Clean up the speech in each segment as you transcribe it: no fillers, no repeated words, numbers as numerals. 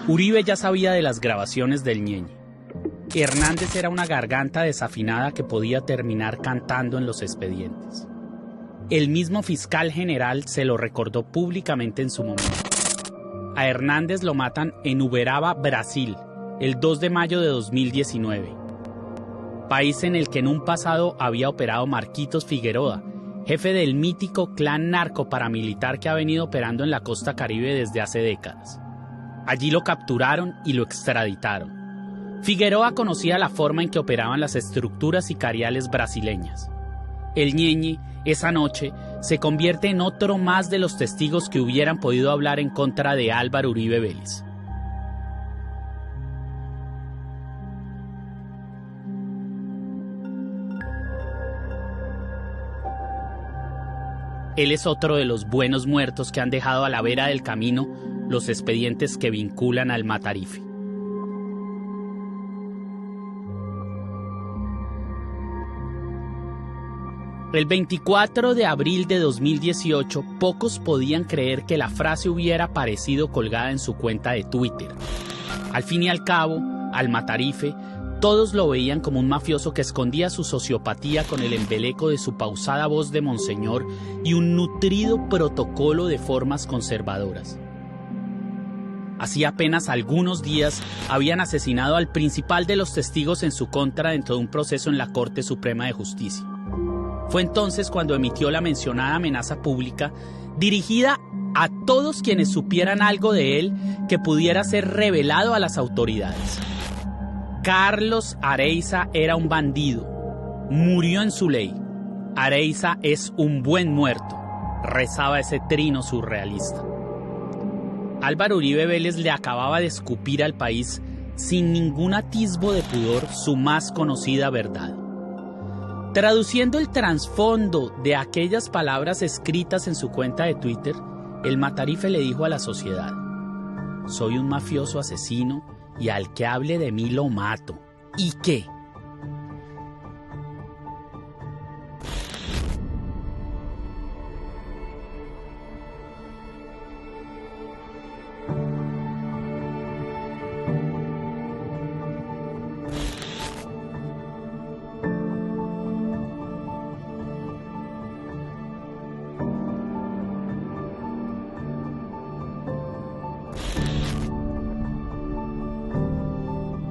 Uribe ya sabía de las grabaciones del Ñeñe. Hernández era una garganta desafinada que podía terminar cantando en los expedientes. El mismo fiscal general se lo recordó públicamente en su momento. A Hernández lo matan en Uberaba, Brasil, el 2 de mayo de 2019. País en el que en un pasado había operado Marquitos Figueroa, jefe del mítico clan narcoparamilitar que ha venido operando en la costa caribe desde hace décadas. Allí lo capturaron y lo extraditaron. Figueroa conocía la forma en que operaban las estructuras sicariales brasileñas. El Ñeñe, esa noche, se convierte en otro más de los testigos que hubieran podido hablar en contra de Álvaro Uribe Vélez. Él es otro de los buenos muertos que han dejado a la vera del camino los expedientes que vinculan al Matarife. El 24 de abril de 2018, pocos podían creer que la frase hubiera aparecido colgada en su cuenta de Twitter. Al fin y al cabo, al Matarife, todos lo veían como un mafioso que escondía su sociopatía con el embeleco de su pausada voz de monseñor y un nutrido protocolo de formas conservadoras. Hacía apenas algunos días habían asesinado al principal de los testigos en su contra dentro de un proceso en la Corte Suprema de Justicia. Fue entonces cuando emitió la mencionada amenaza pública dirigida a todos quienes supieran algo de él que pudiera ser revelado a las autoridades. Carlos Areiza era un bandido. Murió en su ley. Areiza es un buen muerto, rezaba ese trino surrealista. Álvaro Uribe Vélez le acababa de escupir al país sin ningún atisbo de pudor su más conocida verdad. Traduciendo el trasfondo de aquellas palabras escritas en su cuenta de Twitter, el Matarife le dijo a la sociedad: soy un mafioso asesino y al que hable de mí lo mato. ¿Y qué?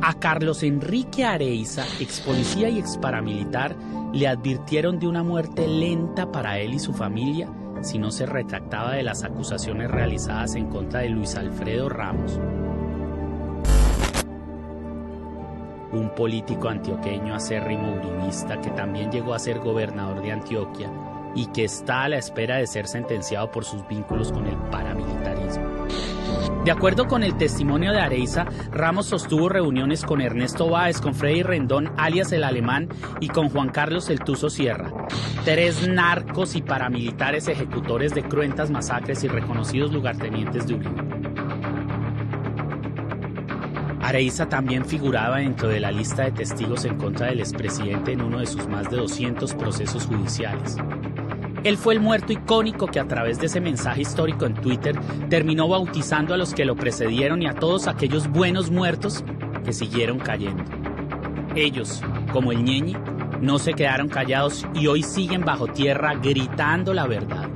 A Carlos Enrique Areiza, ex policía y ex paramilitar, le advirtieron de una muerte lenta para él y su familia si no se retractaba de las acusaciones realizadas en contra de Luis Alfredo Ramos, un político antioqueño acérrimo uribista que también llegó a ser gobernador de Antioquia y que está a la espera de ser sentenciado por sus vínculos con el paramilitarismo. De acuerdo con el testimonio de Areiza, Ramos sostuvo reuniones con Ernesto Báez, con Freddy Rendón, alias el Alemán, y con Juan Carlos el Tuzo Sierra, 3 narcos y paramilitares ejecutores de cruentas masacres y reconocidos lugartenientes de Uribe. Areiza también figuraba dentro de la lista de testigos en contra del expresidente en uno de sus más de 200 procesos judiciales. Él fue el muerto icónico que a través de ese mensaje histórico en Twitter terminó bautizando a los que lo precedieron y a todos aquellos buenos muertos que siguieron cayendo. Ellos, como el Ñeñe, no se quedaron callados y hoy siguen bajo tierra gritando la verdad.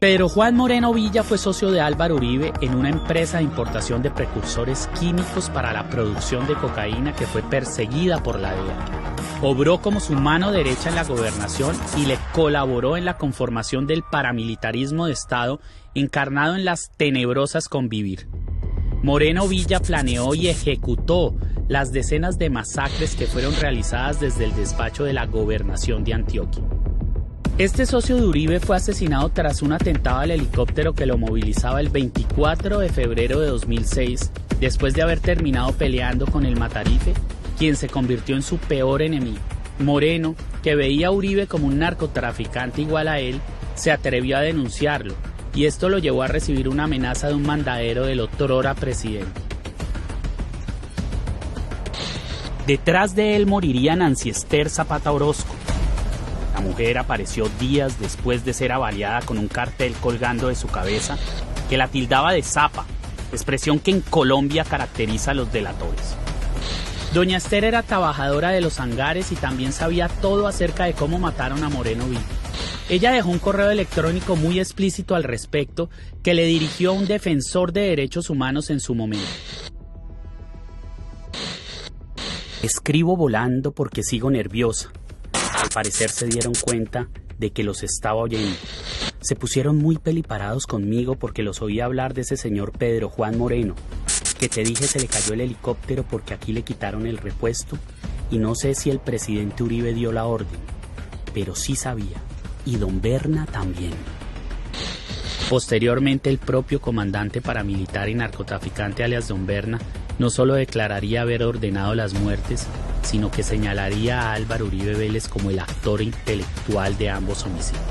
Pedro Juan Moreno Villa fue socio de Álvaro Uribe en una empresa de importación de precursores químicos para la producción de cocaína que fue perseguida por la DEA. Obró como su mano derecha en la gobernación y le colaboró en la conformación del paramilitarismo de Estado encarnado en las tenebrosas Convivir. Moreno Villa planeó y ejecutó las decenas de masacres que fueron realizadas desde el despacho de la gobernación de Antioquia. Este socio de Uribe fue asesinado tras un atentado al helicóptero que lo movilizaba el 24 de febrero de 2006, después de haber terminado peleando con el Matarife, quien se convirtió en su peor enemigo. Moreno, que veía a Uribe como un narcotraficante igual a él, se atrevió a denunciarlo, y esto lo llevó a recibir una amenaza de un mandadero del otrora presidente. Detrás de él moriría Nancy Ester Zapata Orozco. La mujer apareció días después de ser avaliada con un cartel colgando de su cabeza que la tildaba de zapa, expresión que en Colombia caracteriza a los delatores. Doña Ester era trabajadora de los hangares y también sabía todo acerca de cómo mataron a Moreno Villa. Ella dejó un correo electrónico muy explícito al respecto que le dirigió a un defensor de derechos humanos en su momento. Escribo volando porque sigo nerviosa. Al parecer se dieron cuenta de que los estaba oyendo. Se pusieron muy peliparados conmigo porque los oí hablar de ese señor Pedro Juan Moreno, que te dije se le cayó el helicóptero porque aquí le quitaron el repuesto y no sé si el presidente Uribe dio la orden, pero sí sabía, y don Berna también. Posteriormente el propio comandante paramilitar y narcotraficante alias don Berna no solo declararía haber ordenado las muertes, sino que señalaría a Álvaro Uribe Vélez como el actor intelectual de ambos homicidios.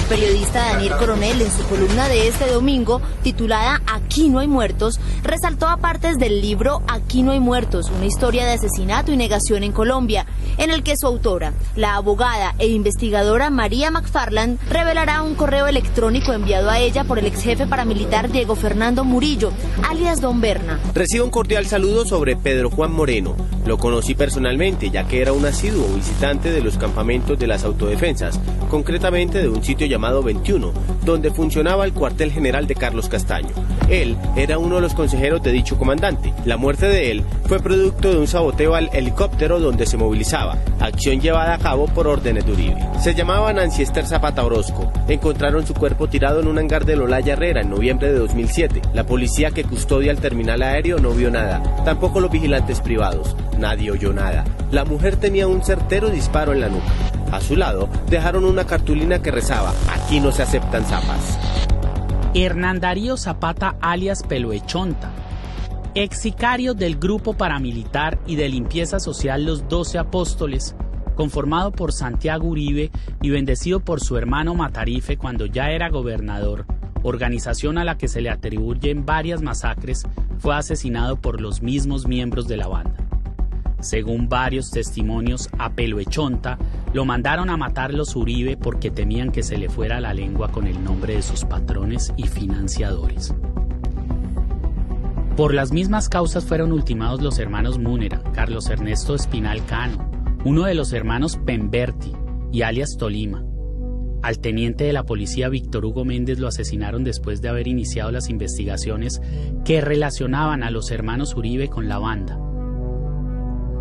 El periodista Daniel Coronel, en su columna de este domingo, titulada Aquí no hay muertos, resaltó a partes del libro Aquí no hay muertos, una historia de asesinato y negación en Colombia, en el que su autora, la abogada e investigadora María McFarland, revelará un correo electrónico enviado a ella por el ex jefe paramilitar Diego Fernando Murillo, alias Don Berna. Recibo un cordial saludo sobre Pedro Juan Moreno. Lo conocí personalmente, ya que era un asiduo visitante de los campamentos de las autodefensas, concretamente de un sitio llamado 21, donde funcionaba el cuartel general de Carlos Castaño. Él era uno de los consejeros de dicho comandante. La muerte de él fue producto de un saboteo al helicóptero donde se movilizaba, acción llevada a cabo por órdenes de Uribe. Se llamaba Nancy Ester Zapata Orozco. Encontraron su cuerpo tirado en un hangar de Olaya Herrera en noviembre de 2007. La policía que custodia el terminal aéreo no vio nada, tampoco los vigilantes privados. Nadie oyó nada. La mujer tenía un certero disparo en la nuca. A su lado dejaron una cartulina que rezaba: aquí no se aceptan zapas. Hernán Darío Zapata alias Peloechonta, ex sicario del grupo paramilitar y de limpieza social Los 12 Apóstoles, conformado por Santiago Uribe y bendecido por su hermano Matarife cuando ya era gobernador, organización a la que se le atribuyen varias masacres, fue asesinado por los mismos miembros de la banda. Según varios testimonios, a Peloechonta lo mandaron a matar los Uribe porque temían que se le fuera la lengua con el nombre de sus patrones y financiadores. Por las mismas causas fueron ultimados los hermanos Múnera, Carlos Ernesto Espinal Cano, uno de los hermanos Pemberti y alias Tolima. Al teniente de la policía Víctor Hugo Méndez lo asesinaron después de haber iniciado las investigaciones que relacionaban a los hermanos Uribe con la banda.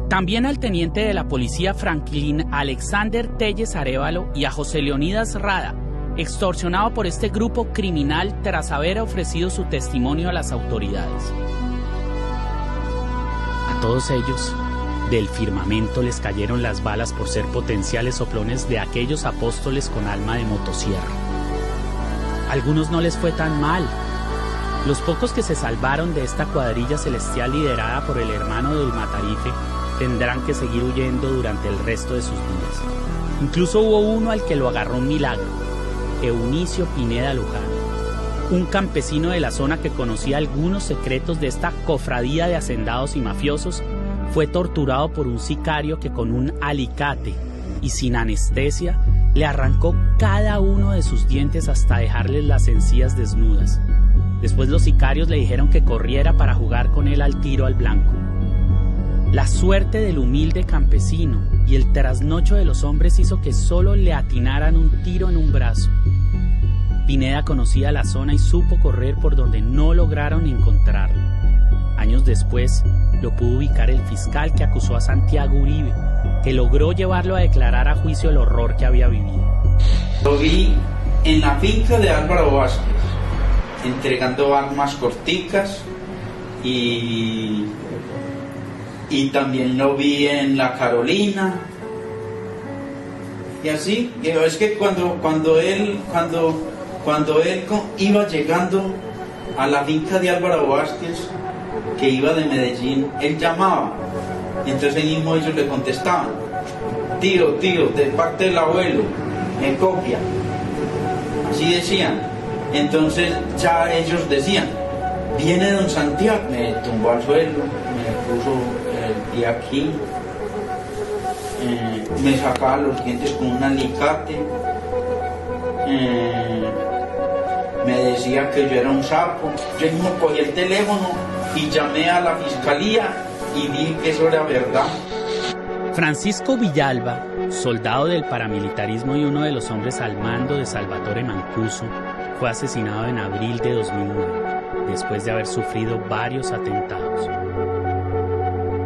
También al teniente de la policía Franklin Alexander Telles Arévalo y a José Leonidas Rada, extorsionado por este grupo criminal tras haber ofrecido su testimonio a las autoridades. A todos ellos, del firmamento les cayeron las balas por ser potenciales soplones de aquellos apóstoles con alma de motosierra. A algunos no les fue tan mal. Los pocos que se salvaron de esta cuadrilla celestial liderada por el hermano del Matarife tendrán que seguir huyendo durante el resto de sus vidas. Incluso hubo uno al que lo agarró un milagro, Eunicio Pineda Luján, un campesino de la zona que conocía algunos secretos de esta cofradía de hacendados y mafiosos. Fue torturado por un sicario que con un alicate y sin anestesia le arrancó cada uno de sus dientes hasta dejarles las encías desnudas. Después los sicarios le dijeron que corriera para jugar con él al tiro al blanco. La suerte del humilde campesino y el trasnocho de los hombres hizo que solo le atinaran un tiro en un brazo. Pineda conocía la zona y supo correr por donde no lograron encontrarlo. Años después lo pudo ubicar el fiscal que acusó a Santiago Uribe, que logró llevarlo a declarar a juicio el horror que había vivido. Lo vi en la finca de Álvaro Vázquez, entregando armas corticas y también lo vi en la Carolina. Y así, es que cuando él iba llegando a la finca de Álvaro Vázquez, que iba de Medellín, él llamaba, y entonces ahí mismo ellos le contestaban: tío, de parte del abuelo, me copia. Así decían. Entonces ya ellos decían: viene don Santiago. Me tumbó al suelo, me puso el pie aquí, me sacaba los dientes con un alicate, me decía que yo era un sapo. Yo mismo cogí el teléfono y llamé a la fiscalía y dije que eso era verdad. Francisco Villalba, soldado del paramilitarismo y uno de los hombres al mando de Salvatore Mancuso, fue asesinado en abril de 2009, después de haber sufrido varios atentados.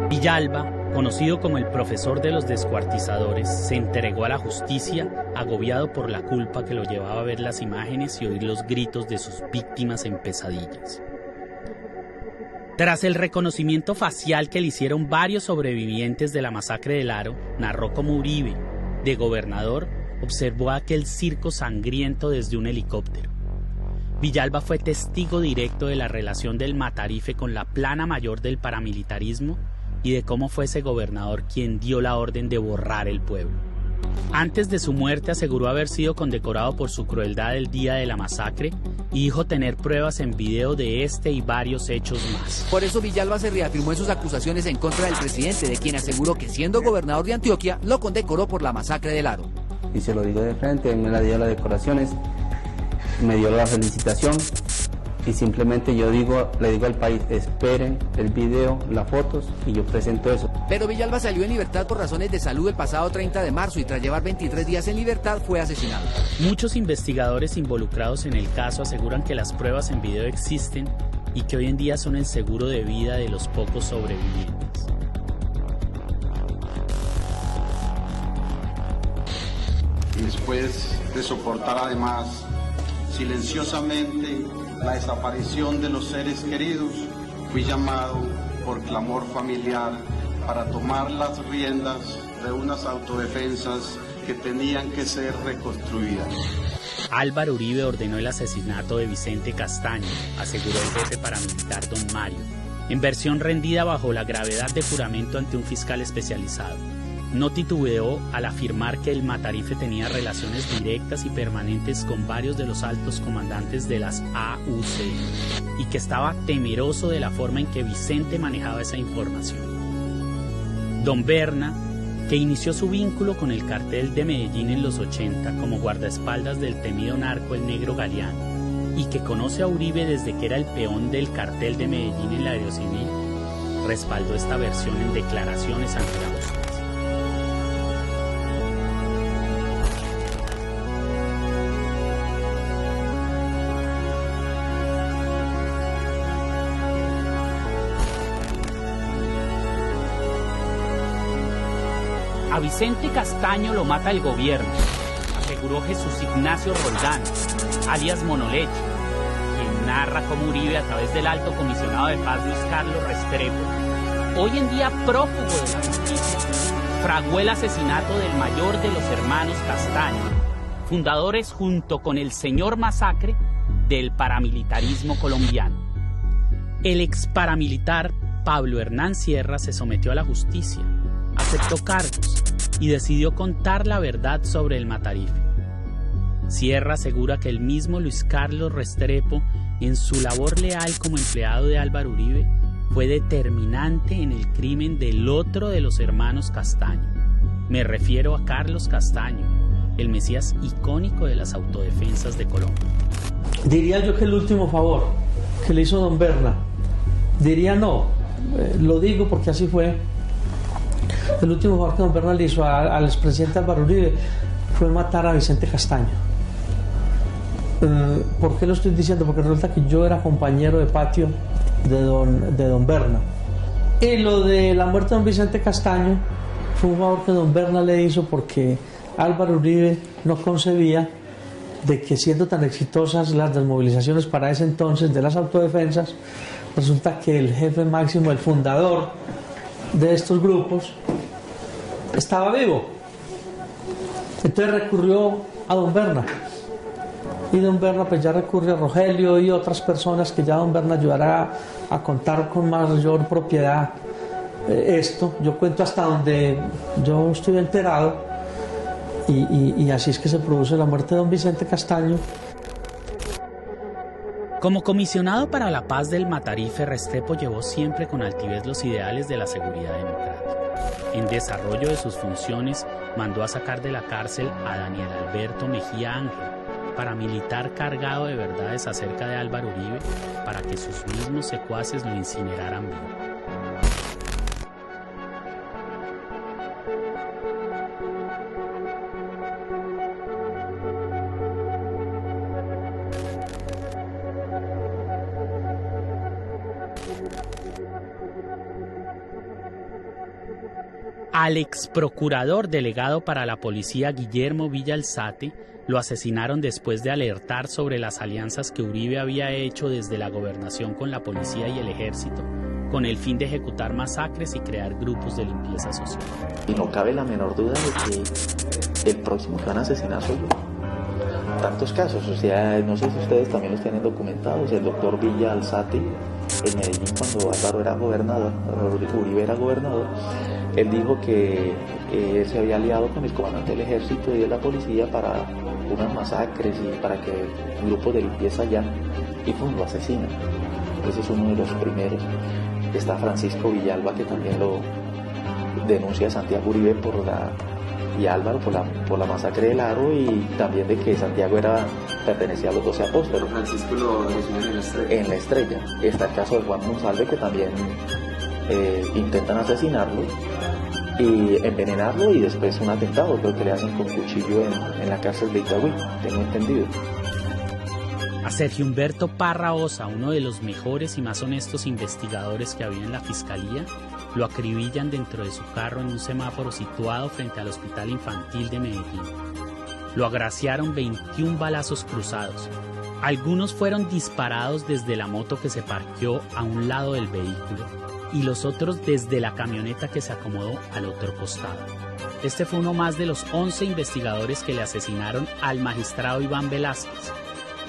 Villalba, conocido como el profesor de los descuartizadores, se entregó a la justicia agobiado por la culpa que lo llevaba a ver las imágenes y oír los gritos de sus víctimas en pesadillas. Tras el reconocimiento facial que le hicieron varios sobrevivientes de la masacre del Aro, narró cómo Uribe, de gobernador, observó aquel circo sangriento desde un helicóptero. Villalba fue testigo directo de la relación del Matarife con la plana mayor del paramilitarismo y de cómo fue ese gobernador quien dio la orden de borrar el pueblo. Antes de su muerte aseguró haber sido condecorado por su crueldad el día de la masacre y dijo tener pruebas en video de este y varios hechos más. Por eso Villalba se reafirmó en sus acusaciones en contra del presidente, de quien aseguró que siendo gobernador de Antioquia lo condecoró por la masacre del Aro. Y se lo digo de frente, me la dio las decoraciones, me dio la felicitación y simplemente le digo al país: esperen el video, las fotos y yo presento eso. Pero Villalba salió en libertad por razones de salud el pasado 30 de marzo y tras llevar 23 días en libertad fue asesinado. Muchos investigadores involucrados en el caso aseguran que las pruebas en video existen y que hoy en día son el seguro de vida de los pocos sobrevivientes. Después de soportar además silenciosamente la desaparición de los seres queridos, fui llamado por clamor familiar para tomar las riendas de unas autodefensas que tenían que ser reconstruidas. Álvaro Uribe ordenó el asesinato de Vicente Castaño, aseguró el jefe paramilitar don Mario, en versión rendida bajo la gravedad de juramento ante un fiscal especializado. No titubeó al afirmar que el Matarife tenía relaciones directas y permanentes con varios de los altos comandantes de las AUC y que estaba temeroso de la forma en que Vicente manejaba esa información. Don Berna, que inició su vínculo con el cartel de Medellín en los 80 como guardaespaldas del temido narco El Negro Galeano y que conoce a Uribe desde que era el peón del cartel de Medellín en la Aerocivil, respaldó esta versión en declaraciones ante la justicia. A Vicente Castaño lo mata el gobierno, aseguró Jesús Ignacio Roldán, alias Monoleche, quien narra cómo Uribe, a través del alto comisionado de paz Luis Carlos Restrepo, hoy en día prófugo de la justicia, fraguó el asesinato del mayor de los hermanos Castaño, fundadores junto con el señor Masacre del paramilitarismo colombiano. El ex paramilitar Pablo Hernán Sierra se sometió a la justicia, aceptó cargos y decidió contar la verdad sobre el Matarife. Sierra asegura que el mismo Luis Carlos Restrepo, en su labor leal como empleado de Álvaro Uribe, fue determinante en el crimen del otro de los hermanos Castaño. Me refiero a Carlos Castaño, el mesías icónico de las autodefensas de Colombia. Diría yo que el último favor que le hizo don Berna. Diría no, lo digo porque así fue. El último favor que don Berna le hizo al expresidente Álvaro Uribe fue matar a Vicente Castaño. ¿Por qué lo estoy diciendo? Porque resulta que yo era compañero de patio de don Berna. Y lo de la muerte de don Vicente Castaño fue un favor que don Berna le hizo porque Álvaro Uribe no concebía de que, siendo tan exitosas las desmovilizaciones para ese entonces de las autodefensas, resulta que el jefe máximo, el fundador de estos grupos, estaba vivo. Entonces recurrió a don Berna. Y don Berna pues ya recurre a Rogelio y otras personas que ya don Berna ayudará a contar con mayor propiedad esto. Yo cuento hasta donde yo estoy enterado, y así es que se produce la muerte de don Vicente Castaño. Como comisionado para la paz del Matarife, Restrepo llevó siempre con altivez los ideales de la seguridad democrática. En desarrollo de sus funciones, mandó a sacar de la cárcel a Daniel Alberto Mejía Ángel, paramilitar cargado de verdades acerca de Álvaro Uribe, para que sus mismos secuaces lo incineraran vivo. Al ex procurador delegado para la policía Guillermo Villa Alzate lo asesinaron después de alertar sobre las alianzas que Uribe había hecho desde la gobernación con la policía y el ejército, con el fin de ejecutar masacres y crear grupos de limpieza social. Y no cabe la menor duda de que el próximo que van a asesinar soy yo. Tantos casos, o sea, no sé si ustedes también los tienen documentados. El doctor Villa Alzate en Medellín, cuando Álvaro era gobernador, Uribe era gobernador, él dijo que él se había aliado con el comandante del ejército y de la policía para unas masacres y para que grupos de limpieza allá, y pues lo asesinan. Ese es uno de los primeros. Está Francisco Villalba, que también lo denuncia a Santiago Uribe y Álvaro por la masacre del Aro, y también de que Santiago pertenecía a los 12 apóstoles. Francisco lo asesinan en la Estrella. En la Estrella. Está el caso de Juan Monsalve, que también intentan asesinarlo y envenenarlo, y después un atentado, creo que le hacen con cuchillo en la cárcel de Itagüí, tengo entendido. A Sergio Humberto Parra Osa, uno de los mejores y más honestos investigadores que había en la Fiscalía, lo acribillan dentro de su carro en un semáforo situado frente al Hospital Infantil de Medellín. Lo agraciaron 21 balazos cruzados. Algunos fueron disparados desde la moto que se parqueó a un lado del vehículo, y los otros desde la camioneta que se acomodó al otro costado. Este fue uno más de los 11 investigadores que le asesinaron al magistrado Iván Velázquez,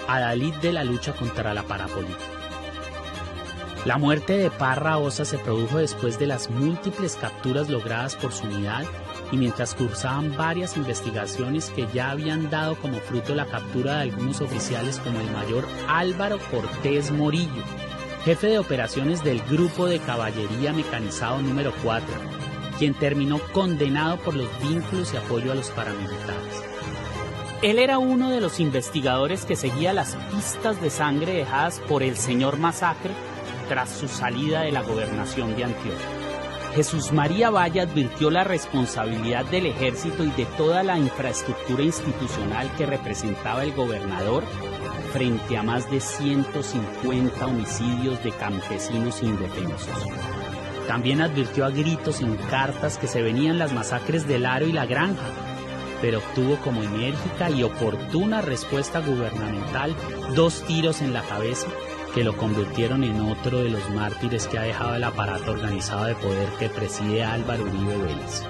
adalid de la lucha contra la parapolítica. La muerte de Parra Osa se produjo después de las múltiples capturas logradas por su unidad y mientras cursaban varias investigaciones que ya habían dado como fruto la captura de algunos oficiales como el mayor Álvaro Cortés Morillo, jefe de operaciones del Grupo de Caballería Mecanizado número 4, quien terminó condenado por los vínculos y apoyo a los paramilitares. Él era uno de los investigadores que seguía las pistas de sangre dejadas por el señor Masacre tras su salida de la gobernación de Antioquia. Jesús María Valle advirtió la responsabilidad del ejército y de toda la infraestructura institucional que representaba el gobernador frente a más de 150 homicidios de campesinos indefensos. También advirtió a gritos en cartas que se venían las masacres del Aro y la Granja, pero obtuvo como enérgica y oportuna respuesta gubernamental 2 tiros en la cabeza que lo convirtieron en otro de los mártires que ha dejado el aparato organizado de poder que preside Álvaro Uribe Vélez.